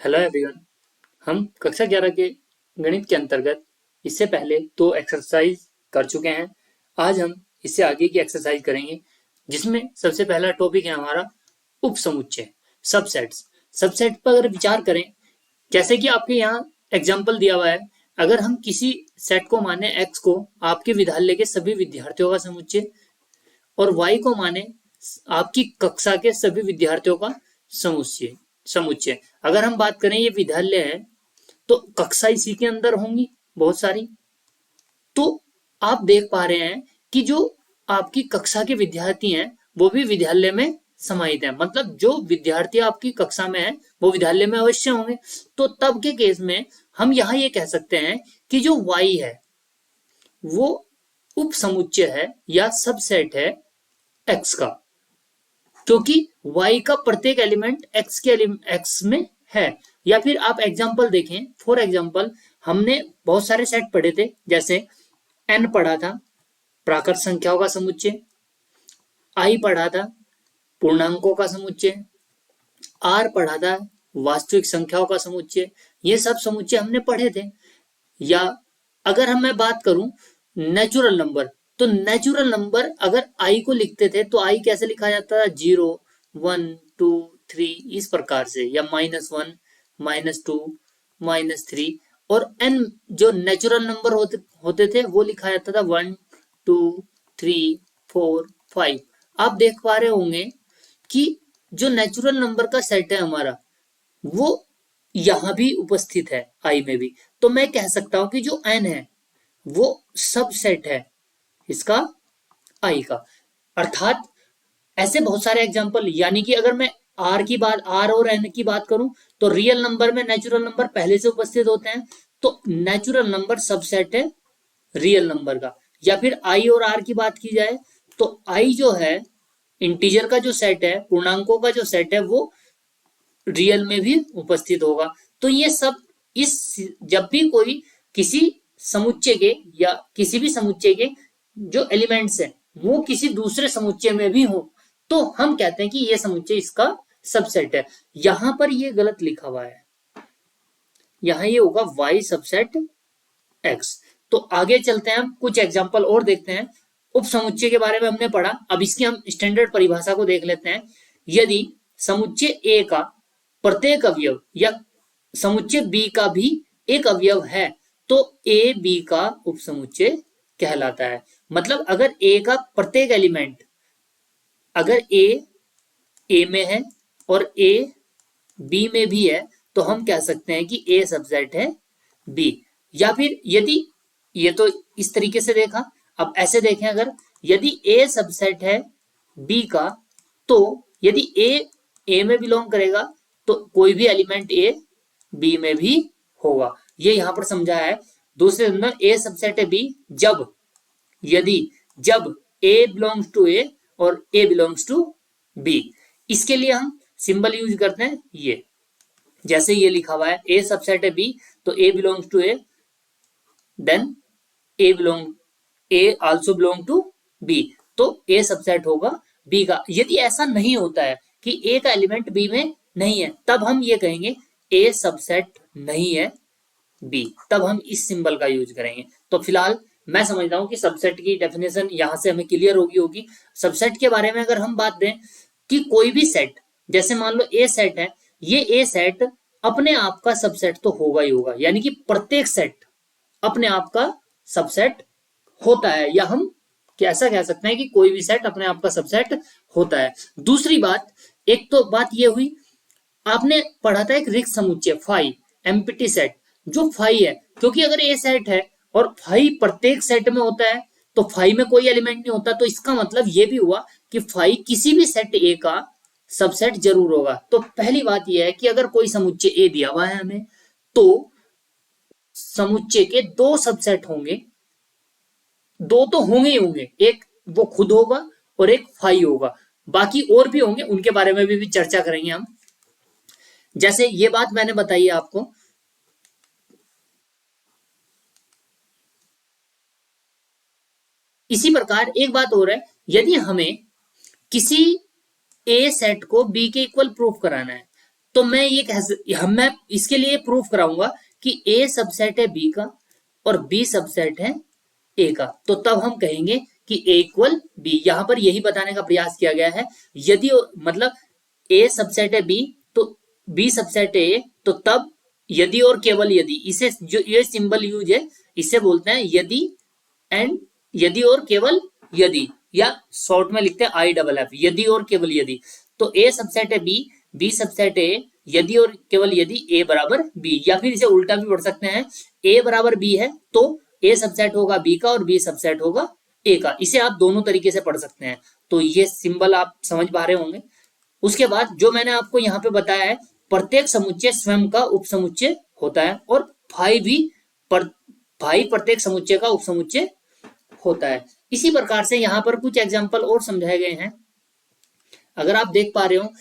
Hello everyone. हम कक्षा 11 के गणित के अंतर्गत इससे पहले दो एक्सरसाइज कर चुके हैं। आज हम इससे आगे की एक्सरसाइज करेंगे, जिसमें सबसे पहला टॉपिक है हमारा उपसमुच्चय, सबसेट्स। सबसेट पर अगर विचार करें, जैसे कि आपके यहाँ एग्जाम्पल दिया हुआ है, अगर हम किसी सेट को माने x को आपके विद्यालय के सभी विद्यार्थियों का समुच्चय और y को माने आपकी कक्षा के सभी विद्यार्थियों का समुच्चय समुच्चय अगर हम बात करें, ये विद्यालय है तो कक्षा इसी के अंदर होंगी बहुत सारी। तो आप देख पा रहे हैं कि जो आपकी कक्षा के विद्यार्थी हैं वो भी विद्यालय में समाहित है, मतलब जो विद्यार्थी आपकी कक्षा में है वो विद्यालय में अवश्य होंगे। तो तब के केस में हम यहाँ ये कह सकते हैं कि जो y है वो उप समुच्चय है या सबसेट है x का, क्योंकि y का प्रत्येक एलिमेंट x में है। या फिर आप एग्जांपल देखें, फॉर एग्जांपल हमने बहुत सारे सेट पढ़े थे, जैसे n पढ़ा था प्राकृत संख्याओं का समुच्चय, i पढ़ा था पूर्णांकों का समुच्चय, r पढ़ा था वास्तविक संख्याओं का समुच्चय। ये सब समुच्चय हमने पढ़े थे। या अगर हम मैं बात करूं नेचुरल नंबर, तो नेचुरल नंबर अगर आई को लिखते थे तो आई कैसे लिखा जाता था, 0 1 2 3 इस प्रकार से, या -1 -2 -3। और एन जो नेचुरल नंबर होते थे वो लिखा जाता था 1 2 3 4 5। आप देख पा रहे होंगे कि जो नेचुरल नंबर का सेट है हमारा वो यहां भी उपस्थित है, आई में भी। तो मैं कह सकता हूं कि जो एन है वो सबसेट है इसका, आई का। अर्थात ऐसे बहुत सारे एग्जांपल, यानी कि अगर मैं आर और एन की बात करूं तो रियल नंबर में नेचुरल नंबर पहले से उपस्थित होते हैं, तो नेचुरल नंबर सबसेट है रियल नंबर का। या फिर आई और आर की बात की जाए तो आई जो है इंटीजर का जो सेट है, पूर्णांकों का जो सेट है, वो रियल में भी उपस्थित होगा। तो ये सब इस जब भी कोई किसी समुच्चय के या किसी भी समुच्चय के जो एलिमेंट्स हैं वो किसी दूसरे समुच्चय में भी हो तो हम कहते हैं कि ये समुच्चय इसका सबसेट है। यहां पर ये गलत लिखा हुआ है, यहां ये होगा y सबसेट x। तो आगे चलते हैं, हम कुछ एग्जांपल और देखते हैं। उप समुच्चय के बारे में हमने पढ़ा, अब इसकी हम स्टैंडर्ड परिभाषा को देख लेते हैं। यदि समुच्चय A का प्रत्येक अवयव या समुच्चय B का भी एक अवयव है तो A B का उपसमुच्चय कहलाता है। मतलब अगर A का प्रत्येक एलिमेंट, अगर A में है और A B में भी है तो हम कह सकते हैं कि A सबसेट है B। या फिर यदि, ये तो इस तरीके से देखा, अब ऐसे देखें, अगर यदि A सबसेट है B का तो यदि A में बिलोंग करेगा तो कोई भी एलिमेंट A B में भी होगा। ये यहां पर समझा है। दूसरे अंदर A सबसेट है B जब A बिलोंग्स टू A और A बिलोंग्स टू B। इसके लिए हम सिंबल यूज करते हैं ये, जैसे ये लिखा हुआ है A सबसेट है B तो A belongs to A, then A also belong to B, तो A सबसेट होगा B का। यदि ऐसा नहीं होता है कि A का एलिमेंट B में नहीं है तब हम ये कहेंगे A सबसेट नहीं है B, तब हम इस सिंबल का यूज करेंगे। तो फिलहाल मैं समझता हूं कि सबसेट की डेफिनेशन यहां से हमें क्लियर होगी। सबसेट के बारे में अगर हम बात दें कि कोई भी सेट, जैसे मान लो ए सेट है, ये ए सेट अपने आप का सबसेट तो होगा ही होगा, यानी कि प्रत्येक सेट अपने आप का सबसेट होता है, या हम कैसा कह सकते हैं कि कोई भी सेट अपने आप का सबसेट होता है। दूसरी बात, एक तो बात ये हुई, आपने पढ़ा था एक रिक्त समुच्चय फाई, एम्प्टी सेट। जो फाई है, क्योंकि अगर ए सेट है और फाई प्रत्येक सेट में होता है तो फाई में कोई एलिमेंट नहीं होता, तो इसका मतलब ये भी हुआ कि फाई किसी भी सेट ए का सबसेट जरूर होगा। तो पहली बात यह है कि अगर कोई समुच्चय ए दिया हुआ है हमें तो समुच्चय के दो सबसेट होंगे, दो तो होंगे ही होंगे, एक वो खुद होगा और एक फाई होगा। बाकी और भी होंगे, उनके बारे में भी चर्चा करेंगे हम। जैसे ये बात मैंने बताई है आपको। इसी प्रकार एक बात और है, यदि हमें किसी ए सेट को बी के इक्वल प्रूफ कराना है तो मैं इसके लिए प्रूफ कराऊंगा कि ए सबसेट है बी का और बी सबसेट है ए का, तो तब हम कहेंगे कि ए इक्वल बी। यहां पर यही बताने का प्रयास किया गया है, यदि मतलब ए सबसेट है बी तो बी सबसेट है ए, तो तब यदि और केवल यदि, इसे जो ये सिंबल यूज है इसे बोलते हैं यदि एंड, यदि और केवल यदि, या शॉर्ट में लिखते हैं आई डबल एफ, यदि और केवल यदि। तो ए सबसेट है बी, बी सबसेट ए, यदि और केवल यदि ए बराबर बी, या फिर इसे उल्टा भी पढ़ सकते हैं, ए बराबर बी है तो ए सबसेट होगा बी का और बी सबसेट होगा ए का। इसे आप दोनों तरीके से पढ़ सकते हैं, तो ये सिंबल आप समझ पा रहे होंगे। उसके बाद जो मैंने आपको यहाँ पे बताया है, प्रत्येक समुच्चय स्वयं का उपसमुच्चय होता है और फाई भी फाई प्रत्येक समुच्चय का उपसमुच्चय होता है। इसी प्रकार से यहाँ पर कुछ एग्जाम्पल और समझाए गए हैं। अगर आप देख पा रहे हो,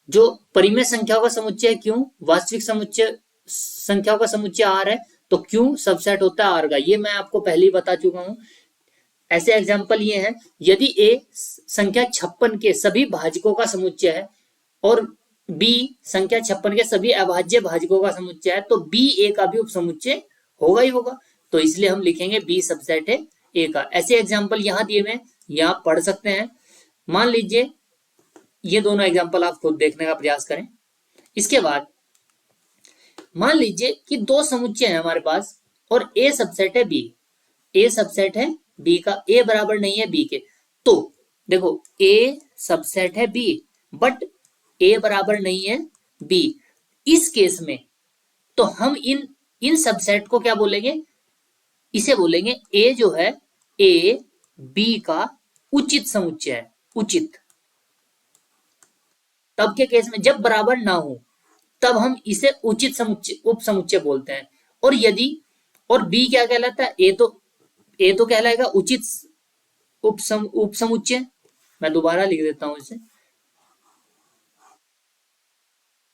जो परिमेय संख्याओं का समुच्चय है क्यों, वास्तविक समुच्चय संख्याओं का समुच्चय आर है, तो क्यों सबसेट होता है आर का, ये मैं आपको पहले ही बता चुका हूं। ऐसे एग्जाम्पल ये हैं, यदि ए संख्या 56 के सभी भाजकों का समुच्चय है और बी संख्या 56 के सभी अभाज्य भाजकों का समुच्चय है, तो बी ए का भी उपसमुच्चय होगा ही होगा, तो इसलिए हम लिखेंगे बी सबसेट है ए का। ऐसे एग्जाम्पल यहाँ दिए हुए, यहाँ पढ़ सकते हैं। मान लीजिए ये दोनों एग्जाम्पल आप खुद देखने का प्रयास करें। इसके बाद मान लीजिए कि दो समुच्चय है हमारे पास और ए सबसेट है बी, ए सबसेट है बी का, ए बराबर नहीं है बी के। तो देखो ए सबसेट है बी बट ए बराबर नहीं है बी, इस केस में तो हम इन सबसेट को क्या बोलेंगे, इसे बोलेंगे ए जो है ए बी का उचित समुच्चय है, उचित। तब के केस में जब बराबर ना हो तब हम इसे उचित समुच्चय उपसमुच्चय बोलते हैं। और यदि और बी क्या कहलाता है, ए तो कहलाएगा उचित उपसमुच्चय। मैं दोबारा लिख देता हूं इसे,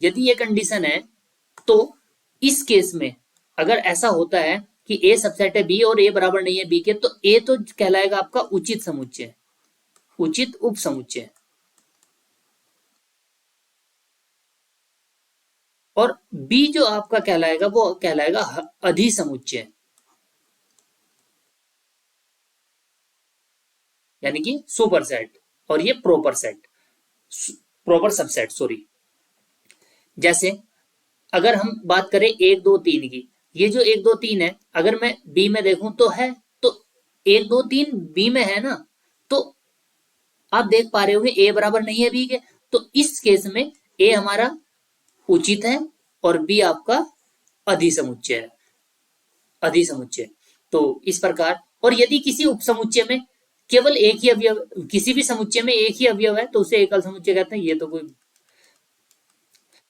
यदि ये कंडीशन है तो इस केस में अगर ऐसा होता है कि ए सबसेट है बी और ए बराबर नहीं है बी के, तो ए तो कहलाएगा आपका उचित समुच्चय, उचित उपसमुच्चय, और बी जो आपका कहलाएगा वो कहलाएगा अधिसमुच्चय, यानी कि सुपर सेट, और ये proper set, proper subset sorry. जैसे अगर हम बात करें 1 2 3 की, ये जो 1 2 3 है अगर मैं बी में देखूं तो है, तो 1 2 3 बी में है ना, तो आप देख पा रहे होंगे ए बराबर नहीं है बी के, तो इस केस में ए हमारा उचित है और बी आपका अधिसमुच्चय है, अधिसमुच्चय। तो इस प्रकार, और यदि किसी उपसमुच्चय में केवल एक ही अवयव, किसी भी समुच्चय में एक ही अवयव है तो उसे एकल समुच्चय कहते हैं। ये तो कोई,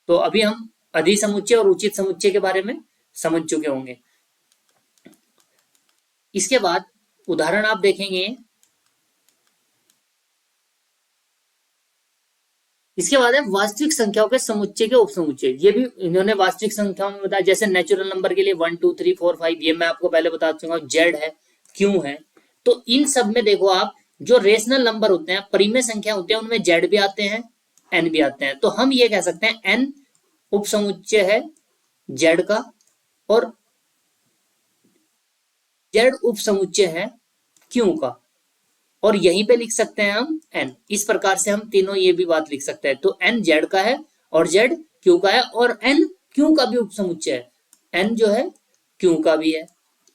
तो अभी हम अधिसमुच्चय और उचित समुच्चय के बारे में समझ चुके होंगे। इसके बाद उदाहरण आप देखेंगे, इसके बाद है वास्तविक संख्याओं के समुच्चय के उपसमुच्चय। ये भी इन्होंने वास्तविक संख्याओं में बताया, जैसे नेचुरल नंबर के लिए 1 2 3 4 5, ये मैं आपको पहले बता चुका हूं, जेड है, क्यू है। तो इन सब में देखो आप, जो रेशनल नंबर होते हैं, परिमेय संख्या होते हैं, उनमें जेड भी आते हैं एन भी आते हैं। तो हम ये कह सकते हैं एन उपसमुच्चय है जेड का और जेड उपसमुच्चय है क्यू का, और यहीं पे लिख सकते हैं हम एन। इस प्रकार से हम तीनों ये भी बात लिख सकते हैं। तो एन जेड का है और जेड क्यू का है, और एन क्यू का भी उपसमुच्चय है, एन जो है क्यू का भी है,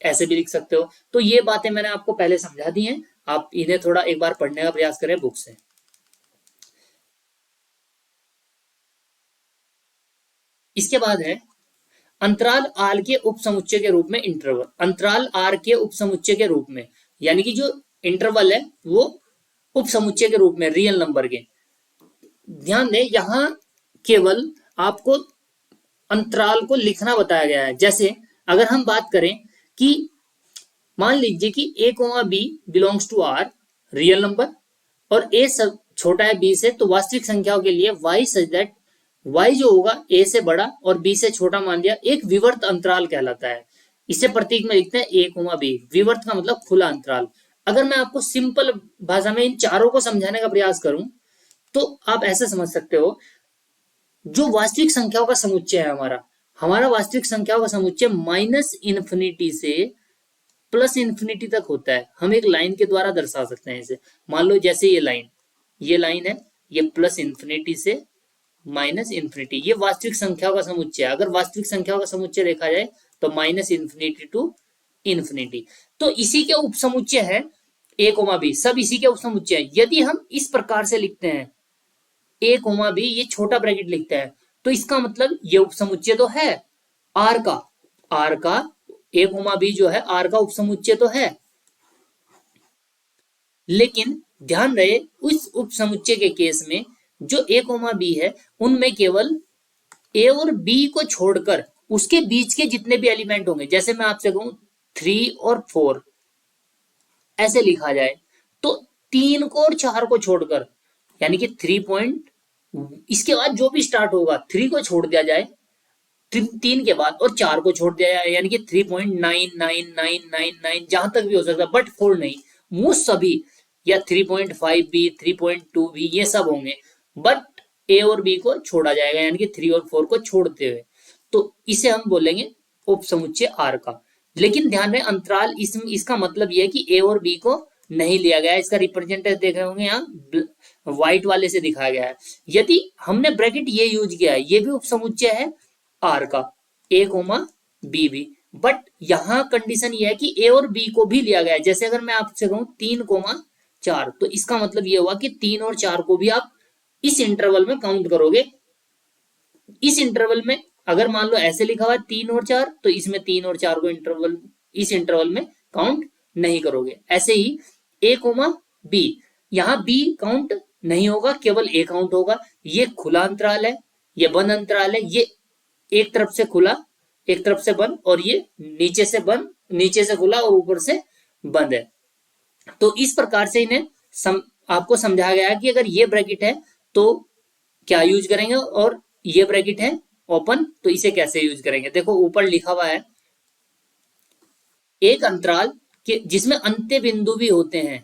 ऐसे भी लिख सकते हो। तो ये बातें मैंने आपको पहले समझा दी हैं, आप इन्हें थोड़ा एक बार पढ़ने का प्रयास करें बुक से। इसके बाद है अंतराल आर के उपसमुच्चय के रूप में इंटरवल, अंतराल आर के उपसमुच्चय के रूप में, यानी कि जो इंटरवल है वो उपसमुच्चय के रूप में रियल नंबर के। ध्यान दें, यहां केवल आपको अंतराल को लिखना बताया गया है। जैसे अगर हम बात करें कि मान लीजिए कि a comma B belongs to R, real number, और a सब छोटा है b से, तो वास्तविक संख्याओं के लिए y सच दैट y जो होगा a से बड़ा और b से छोटा मान लिया, एक विवर्त अंतराल कहलाता है। इसे प्रतीक में लिखते हैं a कोमा b, विवर्त का मतलब खुला अंतराल। अगर मैं आपको सिंपल भाषा में इन चारों को समझाने का प्रयास करूं तो आप ऐसे समझ सकते हो, जो वास्तविक संख्याओं का समुच्चय है हमारा, हमारा वास्तविक संख्याओं का समुच्चय माइनस इन्फिनिटी से प्लस इन्फिनिटी तक होता है। हम एक लाइन के द्वारा दर्शा सकते हैं इसे। मान लो जैसे ये लाइन है, ये प्लस इन्फिनिटी से माइनस इन्फिनिटी, ये वास्तविक संख्याओं का समुच्चय है। अगर वास्तविक संख्याओं का समुच्चय देखा जाए तो माइनस इन्फिनिटी टू इन्फिनिटी, तो इसी के उपसमुच्चय है ए कोमा बी, सब इसी के उपसमुच्चय है। यदि हम इस प्रकार से लिखते हैं ए कोमा बी, ये छोटा ब्रैकेट लिखते हैं, तो इसका मतलब ये उपसमुच्चय तो है आर का ए कोमा बी जो है आर का उपसमुच्चय तो है, लेकिन ध्यान रहे उस उपसमुच्चय के केस में जो ए कोमा बी है उनमें केवल ए और बी को छोड़कर उसके बीच के जितने भी एलिमेंट होंगे, जैसे मैं आपसे कहूं 3 और 4 ऐसे लिखा जाए, तो 3 को और 4 को छोड़कर, यानी कि 3 पॉइंट, इसके बाद जो भी स्टार्ट होगा 3 को छोड़ दिया जाए 3 के बाद, और 4 को छोड़ दिया जाए, यानी कि 3.99999 जहां तक भी हो सकता है, बट 4 नहीं, मोस्ट सभी, या 3.5 भी 3.2 भी ये सब होंगे, बट ए और बी को छोड़ा जाएगा, यानी कि 3 और 4 को छोड़ते हुए, तो इसे हम बोलेंगे उपसमुच्चय आर का। लेकिन ध्यान रहे अंतराल इसका मतलब यह है कि ए और बी को नहीं लिया गया है। इसका रिप्रेजेंटेटिव देख रहे होंगे यहाँ व्हाइट वाले से दिखाया गया है। यदि हमने ब्रैकेट ये यूज किया है, ये भी उपसमुच्चय है आर का, ए कोमा बी भी, बट यहां कंडीशन ये है कि ए और बी को भी लिया गया है। जैसे अगर मैं आपसे कहूं 3,4, तो इसका मतलब ये हुआ कि 3 और 4 को भी आप इस इंटरवल में काउंट करोगे। इस इंटरवल में अगर मान लो ऐसे लिखा हुआ है 3 और 4, तो इसमें 3 और 4 को इस इंटरवल में काउंट नहीं करोगे। ऐसे ही ए कोमा बी, यहां बी काउंट नहीं होगा, केवल ए काउंट होगा। ये खुला अंतराल है, ये बंद अंतराल है, ये एक तरफ से खुला एक तरफ से बंद, और ये नीचे से बंद, नीचे से खुला और ऊपर से बंद है। तो इस प्रकार से इन्हें आपको समझाया गया कि अगर ये ब्रैकेट है तो क्या यूज करेंगे, और ये ब्रैकेट है ओपन तो इसे कैसे यूज करेंगे। देखो ऊपर लिखा हुआ है एक अंतराल के जिसमें अंत्य बिंदु भी होते हैं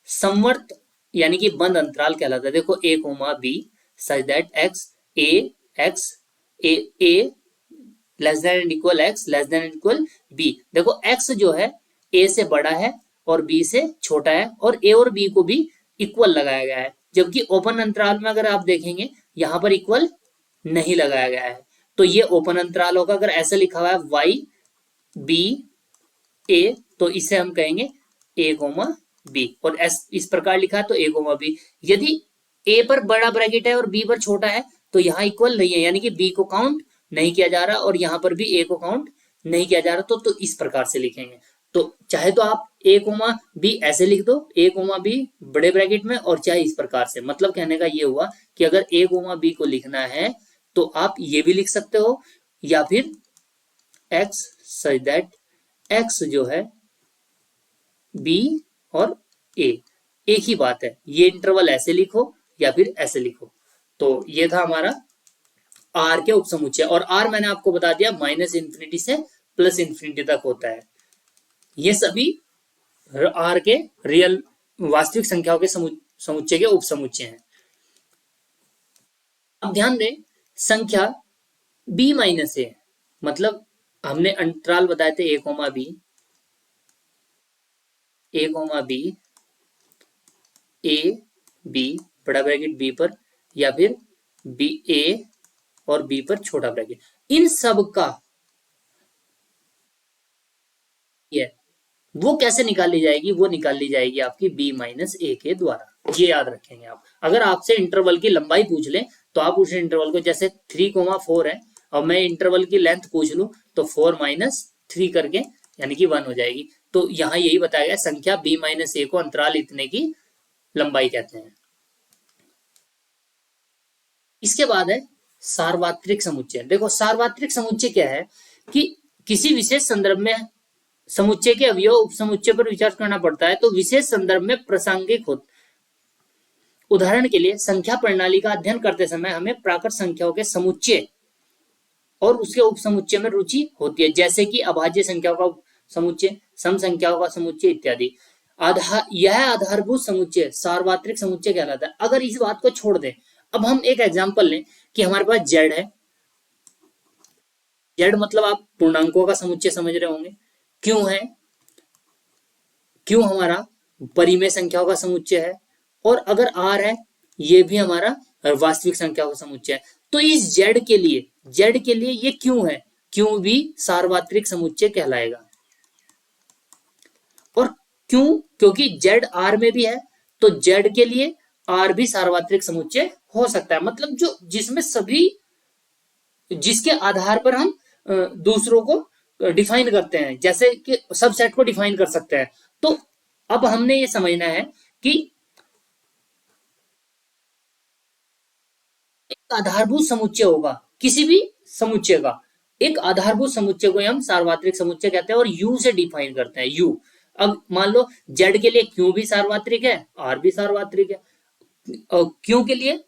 समवर्त, यानी कि बंद अंतराल कहलाता है। देखो a comma b such that x a less than and equal x less than and equal b. देखो एक्स जो है ए से बड़ा है और बी से छोटा है, और ए और बी को भी इक्वल लगाया गया है, जबकि ओपन अंतराल में अगर आप देखेंगे यहां पर इक्वल नहीं लगाया गया है, तो ये ओपन अंतराल होगा। अगर ऐसा लिखा हुआ है वाई बी ए, तो इसे हम कहेंगे ए कोमा बी, और इस प्रकार लिखा है तो ए कोमा बी। यदि ए पर बड़ा ब्रैकेट है और बी पर छोटा है तो यहाँ इक्वल नहीं है, यानी कि बी को काउंट नहीं किया जा रहा और यहाँ पर भी ए को काउंट नहीं किया जा रहा, तो इस प्रकार से लिखेंगे। तो चाहे तो आप ए कोमा बी ऐसे लिख दो, ए कोमा बी बड़े ब्रैकेट में, और चाहे इस प्रकार से। मतलब कहने का ये हुआ कि अगर ए कोमा बी को लिखना है तो आप ये भी लिख सकते हो, या फिर एक्स सच दैट एक्स जो है बी और ए एक ही बात है, ये इंटरवल ऐसे लिखो या फिर ऐसे लिखो। तो ये था हमारा आर के उपसमुच्चय, और आर मैंने आपको बता दिया माइनस इन्फिनिटी से प्लस इन्फिनिटी तक होता है। ये सभी आर के रियल वास्तविक संख्याओं के समुच्चय के उपसमुच्चय हैं। अब ध्यान दें संख्या बी माइनस ए, मतलब हमने अंतराल बताए थे ए कोमा बी ए बी बड़ा ब्रैकेट बी पर, या फिर बी ए और बी पर छोटा ब्रैकेट, इन सब का ये वो कैसे निकाली जाएगी, वो निकाल ली जाएगी आपकी बी माइनस ए के द्वारा। ये याद रखेंगे आप। अगर आपसे इंटरवल की लंबाई पूछ ले तो आप उस इंटरवल को, जैसे 3,4 है और मैं इंटरवल की लेंथ पूछ लूं तो 4 माइनस 3 करके यानी कि 1 हो जाएगी। तो यहाँ यही बताया गया संख्या बी माइनस ए को अंतराल इतने की लंबाई कहते हैं। इसके बाद है सार्वत्रिक समुच्चय। देखो सार्वत्रिक समुच्चय क्या है कि किसी विशेष संदर्भ में समुच्चय के अवयव उपसमुच्चय पर विचार करना पड़ता है, तो विशेष संदर्भ में प्रासंगिक होता। उदाहरण के लिए संख्या प्रणाली का अध्ययन करते समय हमें प्राकृत संख्याओं के समुच्चय और उसके उपसमुच्चय में रुचि होती है, जैसे कि अभाज्य संख्याओं का समुच्चय, सम संख्याओं का समुच्चय इत्यादि। यह आधारभूत समुच्चय सार्वत्रिक समुच्चय कहलाता है। अगर इस बात को छोड़ दें, अब हम एक एग्जांपल लें कि हमारे पास जेड है। जेड मतलब आप पूर्णांकों का समुच्चय समझ रहे होंगे। क्यों है, क्यों हमारा परिमेय संख्याओं का समुच्चय है। और अगर आर है, ये भी हमारा वास्तविक संख्याओं का समुच्चय है। तो इस जेड के लिए ये क्यों है, क्यों भी सार्वत्रिक समुच्चय कहलाएगा। और क्यों, क्योंकि जेड आर में भी है, तो जेड के लिए आर भी सार्वत्रिक समुच्चय हो सकता है। मतलब जो जिसमें सभी, जिसके आधार पर हम दूसरों को डिफाइन करते हैं, जैसे कि सबसेट को डिफाइन कर सकते हैं। तो अब हमने ये समझना है कि एक आधारभूत समुच्चय होगा किसी भी समुच्चय का, एक आधारभूत समुच्चय को हम सार्वत्रिक समुच्चय कहते हैं और यू से डिफाइन करते हैं। यू, अब मान लो जेड के लिए क्यू भी सार्वत्रिक है, आर भी सार्वत्रिक है। क्यू के लिए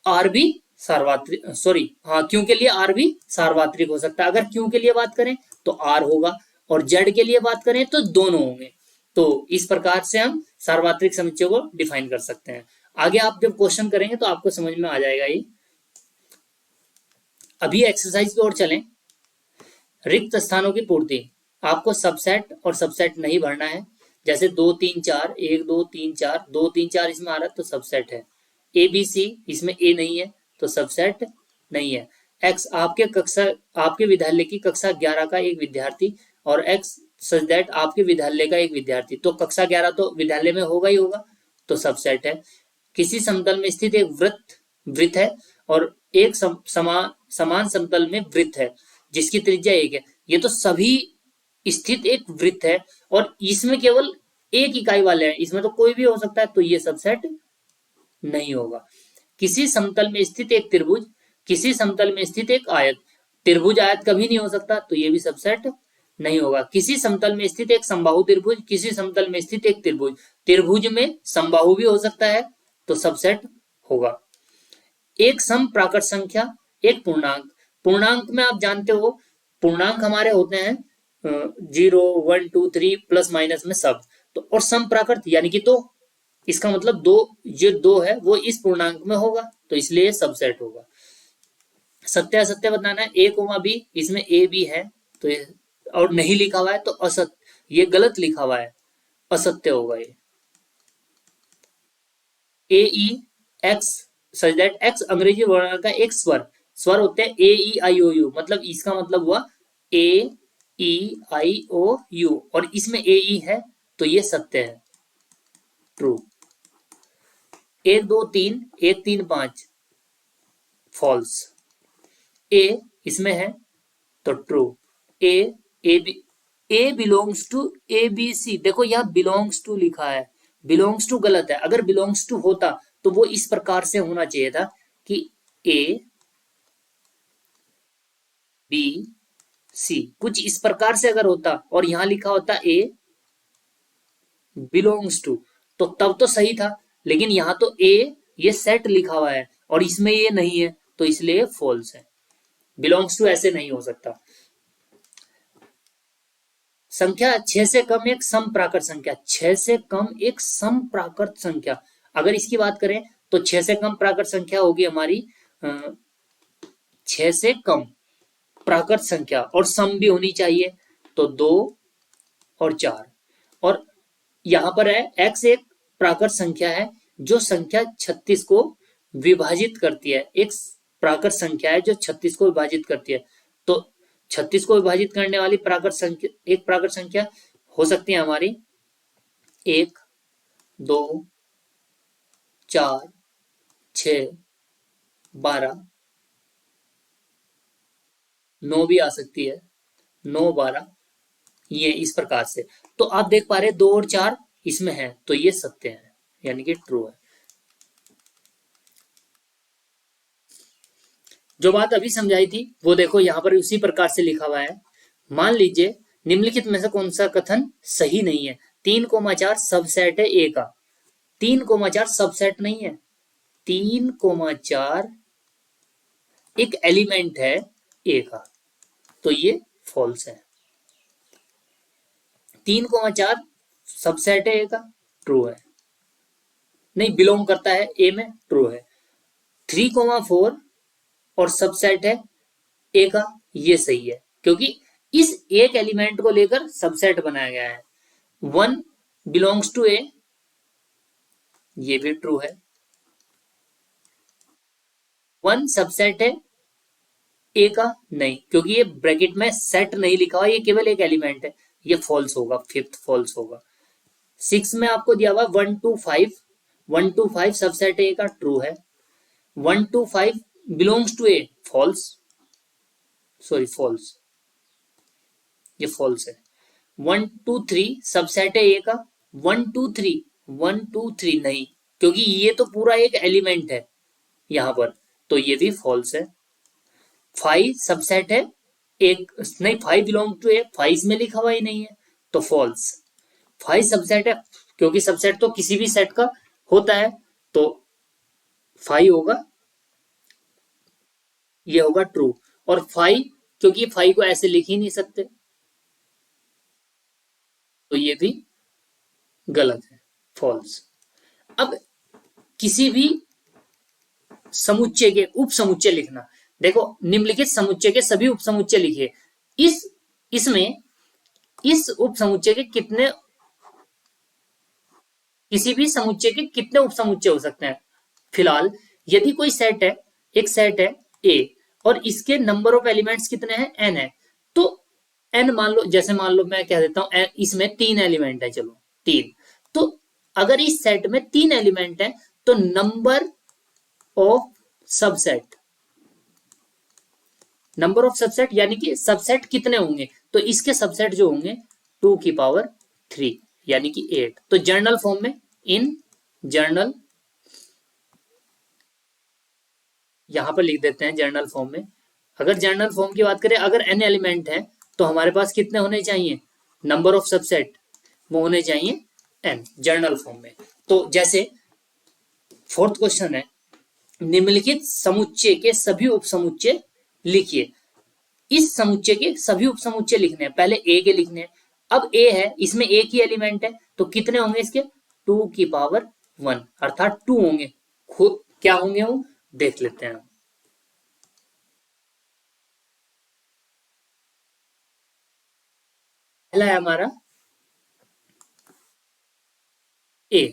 आर भी सार्वत्रिक, सॉरी हाँ, क्यू के लिए आर भी सार्वत्रिक हो सकता है। अगर क्यू के लिए बात करें तो आर होगा, और जेड के लिए बात करें तो दोनों होंगे। तो इस प्रकार से हम सार्वत्रिक समुच्चय को डिफाइन कर सकते हैं। आगे आप जब क्वेश्चन करेंगे तो आपको समझ में आ जाएगा ये। अभी एक्सरसाइज की ओर चलें। रिक्त स्थानों की पूर्ति, आपको सबसेट और सबसेट नहीं भरना है। जैसे 2 3 4, 1 2 3 4, 2 3 4 इसमें आ रहा है तो सबसेट है। ए बी सी, इसमें ए नहीं है तो सबसेट नहीं है। एक्स आपके विद्यालय की कक्षा 11 का एक विद्यार्थी, और एक्स सच दैट आपके विद्यालय का एक विद्यार्थी, तो कक्षा 11 तो विद्यालय में होगा ही होगा, तो सबसेट है। किसी समतल में स्थित एक वृत्त है, और एक समान समतल में वृत्त है जिसकी त्रिज्या 1 है। ये तो सभी स्थित एक वृत्त है, और इसमें केवल एक इकाई वाले हैं, इसमें तो कोई भी हो सकता है, तो ये सबसेट नहीं होगा। किसी समतल में स्थित एक त्रिभुज, किसी समतल में स्थित एक आयत, त्रिभुज आयत कभी नहीं हो सकता, तो ये भी सबसेट नहीं होगा। किसी समतल में स्थित एक समबाहु त्रिभुज, किसी समतल में स्थित एक त्रिभुज, त्रिभुज में समबाहु भी हो सकता है, तो सबसेट होगा। एक सम प्राकृत संख्या, एक पूर्णांक, पूर्णांक में आप जानते हो पूर्णांक हमारे होते हैं 0 1 2 3 प्लस माइनस में सब, तो और सम प्राकृत यानी कि 2, इसका मतलब दो, जो 2 है वो इस पूर्णांक में होगा, तो इसलिए सबसेट होगा। सत्य असत्य बताना है, ए कोमा बी, इसमें ए बी है तो ये, और नहीं लिखा हुआ है तो असत्य, ये गलत लिखा हुआ है, असत्य होगा ये। ए ई एक्स सच दैट एक्स अंग्रेजी वर्ण का एक स्वर होते हैं, ए ई आई ओ यू, मतलब इसका मतलब हुआ ए ई आई ओ यू, और इसमें ए ई है तो ये सत्य है, ट्रू। 1 2 3 1 3 5 फॉल्स। ए इसमें है तो true. A A B, A belongs to A B C, देखो यहां बिलोंग्स टू लिखा है, बिलोंग्स टू गलत है। अगर बिलोंग्स टू होता तो वो इस प्रकार से होना चाहिए था कि ए बी सी, कुछ इस प्रकार से अगर होता और यहां लिखा होता ए बिलोंग्स टू, तो तब तो सही था। लेकिन यहां तो ए, ये सेट लिखा हुआ है और इसमें ये नहीं है, तो इसलिए फॉल्स है। बिलोंग्स टू ऐसे नहीं हो सकता। संख्या 6 से कम एक सम प्राकृत संख्या, 6 से कम एक सम प्राकृत संख्या, अगर इसकी बात करें तो 6 से कम प्राकृत संख्या होगी हमारी 6 से कम प्राकृत संख्या, और सम भी होनी चाहिए, तो 2 और 4। और यहां पर है x एक प्राकृत संख्या है जो संख्या 36 को विभाजित करती है, एक प्राकृत संख्या है जो 36 को विभाजित करती है। तो 36 को विभाजित करने वाली प्राकृत संख्या, एक प्राकृत संख्या हो सकती है हमारी 1 2 4 6 12, 9 भी आ सकती है, 9 12, ये इस प्रकार से। तो आप देख पा रहे 2 और 4 इसमें है, तो ये सत्य है, यानी कि ट्रू है। जो बात अभी समझाई थी वो देखो यहां पर उसी प्रकार से लिखा हुआ है। मान लीजिए निम्नलिखित में से कौन सा कथन सही नहीं है। 3 4 सबसेट है ए का, 3 4 सबसेट नहीं है, 3 4 एक एलिमेंट है ए का, तो ये फॉल्स है। 3 4 सबसेट है ए का, ट्रू है। नहीं, बिलोंग करता है ए में, ट्रू है। 3,4 और सबसेट है ए का, ये सही है क्योंकि इस एक एलिमेंट को लेकर सबसेट बनाया गया है। 1 बिलोंग्स टू ए, ये भी ट्रू है। 1 सबसेट है ए का, नहीं, क्योंकि ये ब्रैकेट में सेट नहीं लिखा हुआ, ये केवल एक एलिमेंट है, ये फॉल्स होगा, फिफ्थ फॉल्स होगा। 6 में आपको दिया हुआ 1 to 5, 1 to 5 सबसेट ए का, ट्रू है। 1 to 5 belongs to A, false, sorry false, ये फॉल्स है। 1 to 3 सबसेट है ए का, 1 to 3, 1 to 3 नहीं, क्योंकि ये तो पूरा एक एलिमेंट है यहां पर, तो ये भी फॉल्स है। 5 सबसेट है एक, नहीं 5 बिलोंग टू ए, 5 में लिखा हुआ ही नहीं है, तो फॉल्स। 5 सबसेट है, क्योंकि सबसेट तो किसी भी सेट का होता है, तो 5 होगा, ये होगा ट्रू। और 5, क्योंकि 5 को ऐसे लिख ही नहीं सकते, तो ये भी गलत है, फॉल्स। अब किसी भी समुच्चय के उप समुच्चय लिखना, देखो निम्नलिखित समुच्चय के सभी उप समुच्चय लिखिए। इसमें इस उप समुच्चय के कितने, किसी भी समुच्चय के कितने उप समुच्चय हो सकते हैं। फिलहाल यदि कोई सेट है, एक सेट है ए और इसके नंबर ऑफ एलिमेंट्स कितने हैं, n है, तो n मान लो, जैसे मान लो मैं कह देता हूं इसमें 3 एलिमेंट है, चलो 3, तो अगर इस सेट में 3 एलिमेंट है तो number of subset, number of subset यानी कि सबसेट कितने होंगे, तो इसके सबसेट जो होंगे 2 की पावर 3 यानी कि 8। तो जर्नल फॉर्म में, इन जर्नल, यहां पर लिख देते हैं जर्नल फॉर्म में। अगर जर्नल फॉर्म की बात करें, अगर n एलिमेंट है तो हमारे पास कितने होने चाहिए, नंबर ऑफ सबसेट वो होने चाहिए n, जर्नल फॉर्म में। तो जैसे फोर्थ क्वेश्चन है, निम्नलिखित समुच्चय के सभी उपसमुच्चय लिखिए। इस समुच्चय के सभी उपसमुच्चय लिखने हैं, पहले ए के लिखने हैं। अब ए है, इसमें एक ही एलिमेंट है, तो कितने होंगे इसके, 2 की पावर 1, अर्थात 2 होंगे। क्या होंगे वो देख लेते हैं। पहला है हमारा ए,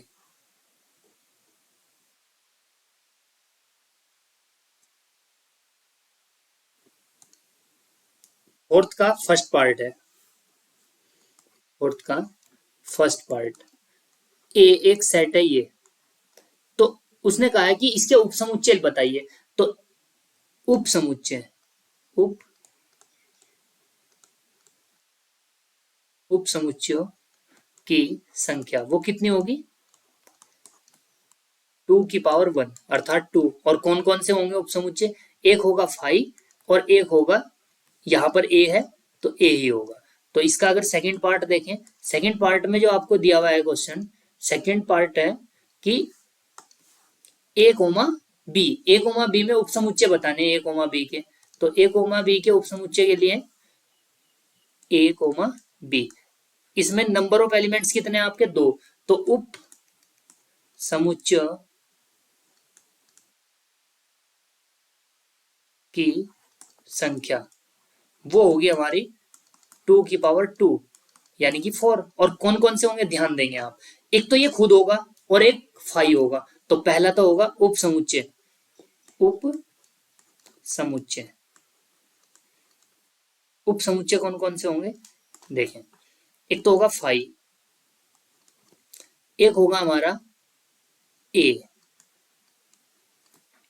फोर्थ का फर्स्ट पार्ट है, फोर्थ का फर्स्ट पार्ट, ए एक सेट है ये, तो उसने कहा है कि इसके उपसमुच्चय बताइए, तो उपसमुच्चय, उप उपसमुच्चयों की संख्या वो कितनी होगी, 2 की पावर 1 अर्थात 2। और कौन कौन से होंगे उपसमुच्चय, एक होगा 5 और एक होगा, यहां पर ए है तो ए ही होगा। तो इसका अगर सेकंड पार्ट देखें, सेकंड पार्ट में जो आपको दिया हुआ है क्वेश्चन, सेकंड पार्ट है कि ए कोमा बी, ए कोमा बी में उपसमुच्चय बताने, ए कोमा बी के, तो ए कोमा बी के उपसमुच्चय के लिए ए कोमा बी, इसमें नंबर ऑफ एलिमेंट्स कितने हैं आपके, 2, तो उप समुच्चय की संख्या वो होगी हमारी 2 की पावर 2 यानी कि 4। और कौन कौन से होंगे ध्यान देंगे आप, एक तो ये खुद होगा और एक 5 होगा, तो पहला तो होगा उप समुच्चय, उप समुच्चय, उप समुच्चय कौन कौन से होंगे देखें, एक तो होगा 5, एक होगा हमारा ए,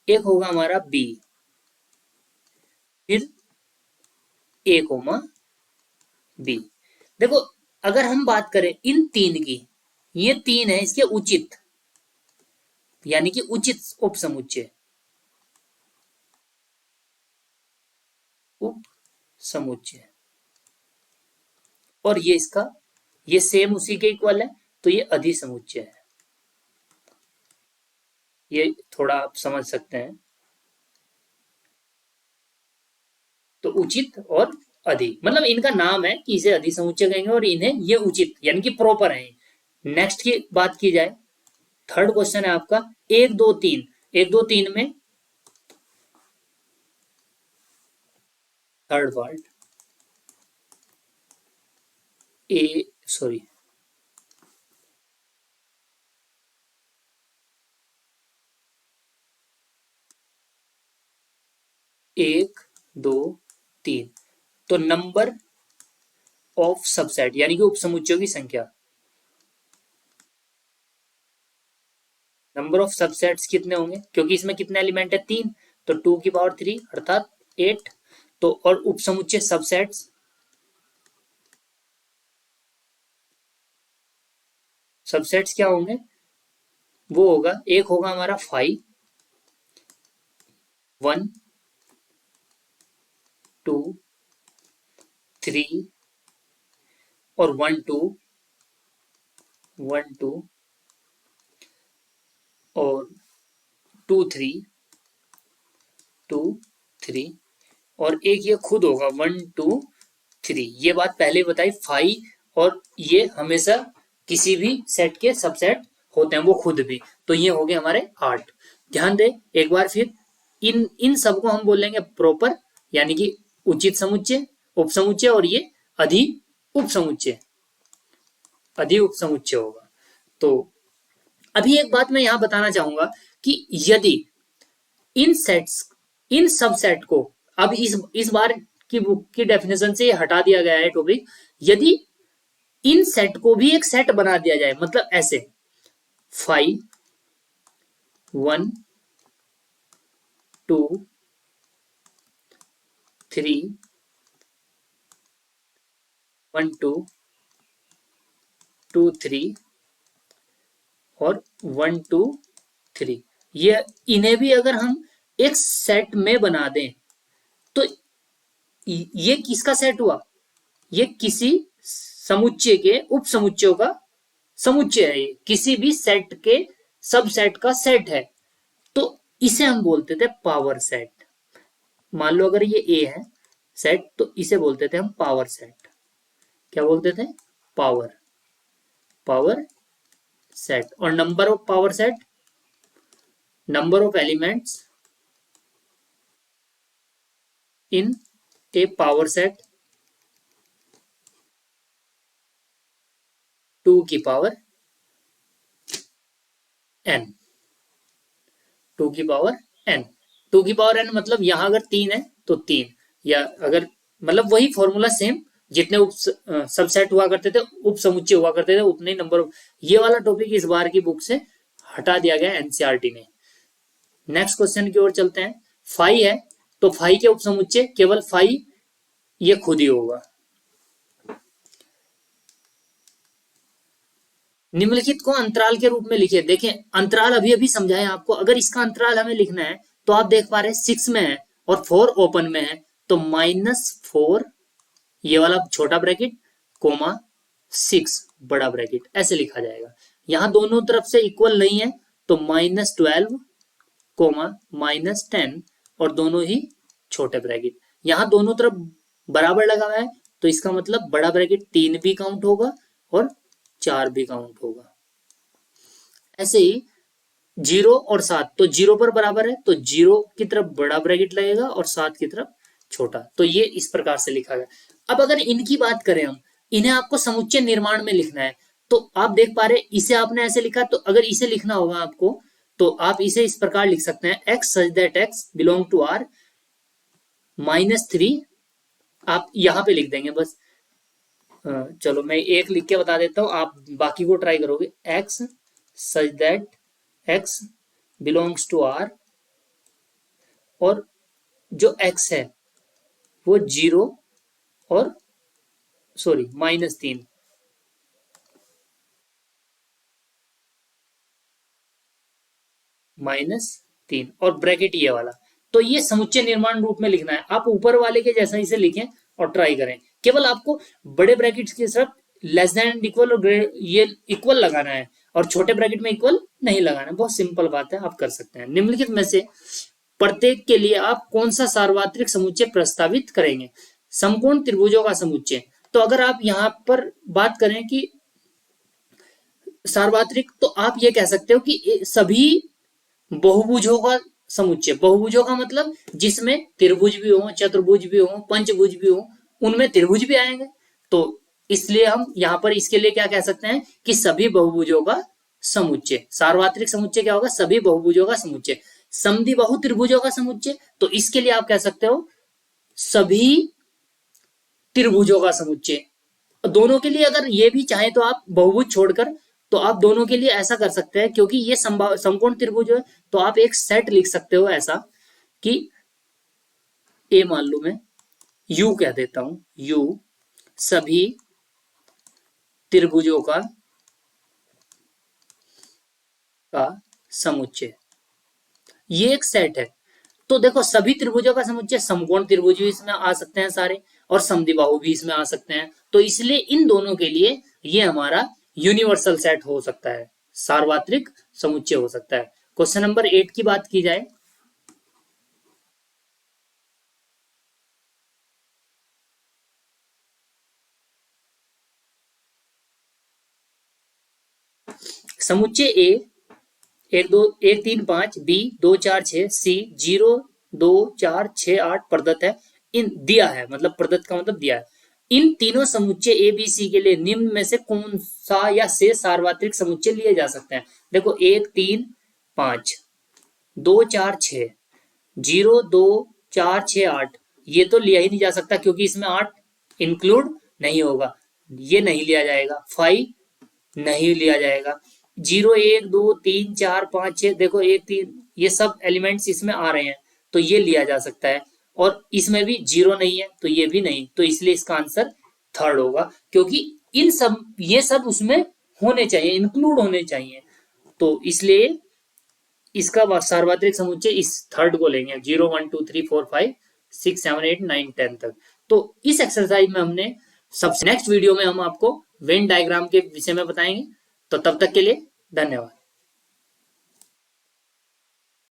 एक होगा हमारा बी, फिर ए कोमा बी। देखो अगर हम बात करें इन 3 की, ये 3 है इसके उचित, यानी कि उचित उप समुच्चय, उप समुच्चय, और ये इसका, ये सेम उसी के इक्वल है, तो ये अधिसमुच्चय है। ये थोड़ा आप समझ सकते हैं, तो उचित और अधि, मतलब इनका नाम है कि इसे अधिसमुच्चय कहेंगे और इन्हें ये उचित यानी कि प्रॉपर है। नेक्स्ट की बात की जाए, थर्ड क्वेश्चन है आपका 1 2 3, 1 2 3 में थर्ड पार्ट ए सॉरी एक दो तीन, तो नंबर ऑफ सबसेट यानी कि उपसमुच्चयों की संख्या, नंबर ऑफ सबसेट्स कितने होंगे क्योंकि इसमें कितने एलिमेंट है तीन, तो 2 की पावर 3 अर्थात 8। तो और उपसमुच्चय सबसेट्स, सबसेट्स क्या होंगे, वो होगा एक होगा हमारा 5 1 2 3 और 1 2 1 2 और 2 3 2 3 और एक ये खुद होगा 1 2 3। ये बात पहले बताई 5 और ये हमेशा किसी भी सेट के सबसेट होते हैं वो खुद भी, तो ये हो गए हमारे 8। ध्यान दे एक बार फिर, इन इन सबको हम बोलेंगे प्रॉपर यानी कि उचित समुच्चय, उपसमुच्चय, और ये अधि उपसमुच्चय, अधि उपसमुच्चय होगा। तो अभी एक बात मैं यहां बताना चाहूंगा कि यदि इन सेट्स, इन सब सेट को, अब इस बार की बुक की डेफिनेशन से ये हटा दिया गया है टॉपिक, यदि इन सेट को भी एक सेट बना दिया जाए, मतलब ऐसे 5 1 2 3 1 2 2 3 और 1 2 3, ये इन्हें भी अगर हम एक सेट में बना दें तो ये किसका सेट हुआ, ये किसी समुच्चय के उपसमुच्चयों का समुच्चय है, ये किसी भी सेट के सब सेट का सेट है, तो इसे हम बोलते थे पावर सेट। मान लो अगर ये ए है सेट तो इसे बोलते थे हम पावर सेट। क्या बोलते थे, पावर, पावर सेट। और number of power set, number of elements in A power set 2 की पावर n, 2 की पावर n, 2 की पावर n मतलब यहां अगर 3 है तो 3, या अगर मतलब वही फॉर्मूला सेम, जितने उप सबसेट हुआ करते थे, उप समुच्चय हुआ करते थे, उतने ही नंबर। ये वाला टॉपिक इस बार की बुक से हटा दिया गया एनसीईआरटी ने। नेक्स्ट क्वेश्चन की ओर चलते हैं। 5 है तो 5 के उप समुच्चय केवल 5 ये खुद ही होगा। निम्नलिखित को अंतराल के रूप में लिखिए। देखें अंतराल अभी अभी समझाए आपको, अगर इसका अंतराल हमें लिखना है तो आप देख पा रहे हैं 6 में है और 4 ओपन में है, तो -4 ये वाला छोटा ब्रैकेट कोमा 6 बड़ा ब्रैकेट ऐसे लिखा जाएगा। यहां दोनों तरफ से इक्वल नहीं है तो -12 कोमा -10 और दोनों ही छोटे ब्रैकेट। यहां दोनों तरफ बराबर लगा हुआ है तो इसका मतलब बड़ा ब्रैकेट 3 भी काउंट होगा और 4 भी काउंट होगा। ऐसे ही 0 और 7, तो 0 पर बराबर है तो 0 की तरफ बड़ा ब्रैकेट लगेगा और 7 की तरफ छोटा, तो ये इस प्रकार से लिखा गया। अब अगर इनकी बात करें हम, इन्हें आपको समुच्चय निर्माण में लिखना है, तो आप देख पा रहे इसे आपने ऐसे लिखा, तो अगर इसे लिखना होगा आपको तो आप इसे इस प्रकार लिख सकते हैं, x such that x belong to R -3, आप यहां पे लिख देंगे बस। चलो मैं एक लिख के बता देता हूं, आप बाकी को ट्राई करोगे। x such that x belongs to R, और जो x है वो 0 और सॉरी -3, -3 और ब्रैकेट ये वाला, तो ये समुच्चय निर्माण रूप में लिखना है। आप ऊपर वाले के जैसा इसे लिखें और ट्राई करें। केवल आपको बड़े ब्रैकेट्स के साथ लेस देन इक्वल और ये इक्वल लगाना है और छोटे ब्रैकेट में इक्वल नहीं लगाना है। बहुत सिंपल बात है, आप कर सकते हैं। निम्नलिखित में से प्रत्येक के लिए आप कौन सा सार्वत्रिक समुच्चय प्रस्तावित करेंगे। समकोण त्रिभुजों का समुच्चय, तो अगर आप यहां पर बात करें कि सार्वत्रिक, तो आप ये कह सकते हो कि सभी बहुभुजों का समुच्चय। बहुभुजों का मतलब जिसमें त्रिभुज भी हो, चतुर्भुज भी हो, पंचभुज भी हो, उनमें त्रिभुज भी आएंगे। तो इसलिए हम यहाँ पर इसके लिए क्या कह सकते हैं कि सभी बहुभुजों का समुच्चय। सार्वत्रिक समुच्चय क्या होगा? सभी बहुभुजों का समुच्चय। समद्विबाहु त्रिभुजों का समुच्चय, तो इसके लिए आप कह सकते हो सभी त्रिभुजों का समुच्चय। दोनों के लिए अगर ये भी चाहे तो आप बहुभुज छोड़कर, तो आप दोनों के लिए ऐसा कर सकते हैं, क्योंकि ये समकोण त्रिभुज है, तो आप एक सेट लिख सकते हो ऐसा कि ए मान लो मैं यू कह देता हूं, यू सभी त्रिभुजों का समुच्चय। ये एक सेट है। तो देखो सभी त्रिभुजों का समुच्चय, समकोण त्रिभुज भी इसमें आ सकते हैं सारे, और समद्विबाहु भी इसमें आ सकते हैं। तो इसलिए इन दोनों के लिए ये हमारा यूनिवर्सल सेट हो सकता है, सार्वत्रिक समुच्चय हो सकता है। क्वेश्चन नंबर 8 की बात की जाए, समुच्चय ए 1 2 1 3 5 बी 2 4 6 सी 0 2 4 6 8 प्रदत्त है। इन दिया है, मतलब प्रदत्त का मतलब दिया है। इन तीनों समुच्चय ए बी सी के लिए निम्न में से कौन सा या से सार्वत्रिक समुच्चय लिए जा सकते हैं? देखो 1 3 5 2 4 6 0 2 4 6 8, ये तो लिया ही नहीं जा सकता क्योंकि इसमें 8 इंक्लूड नहीं होगा, ये नहीं लिया जाएगा। 5 नहीं लिया जाएगा। 0 1 2 3 4 5 6, देखो 1 3, ये सब एलिमेंट्स इसमें आ रहे हैं, तो ये लिया जा सकता है। और इसमें भी 0 नहीं है, तो ये भी नहीं, तो इसलिए इसका आंसर थर्ड होगा, क्योंकि इन सब ये सब उसमें होने चाहिए, इंक्लूड होने चाहिए। तो इसलिए इसका सार्वत्रिक समुच्चय इस थर्ड को लेंगे, 0 1 2 3 4 5 6 7 8 9 10 तक। तो इस एक्सरसाइज में हमने सबसे नेक्स्ट वीडियो में हम आपको वेन डायग्राम के विषय में बताएंगे। तो तब तक के लिए धन्यवाद।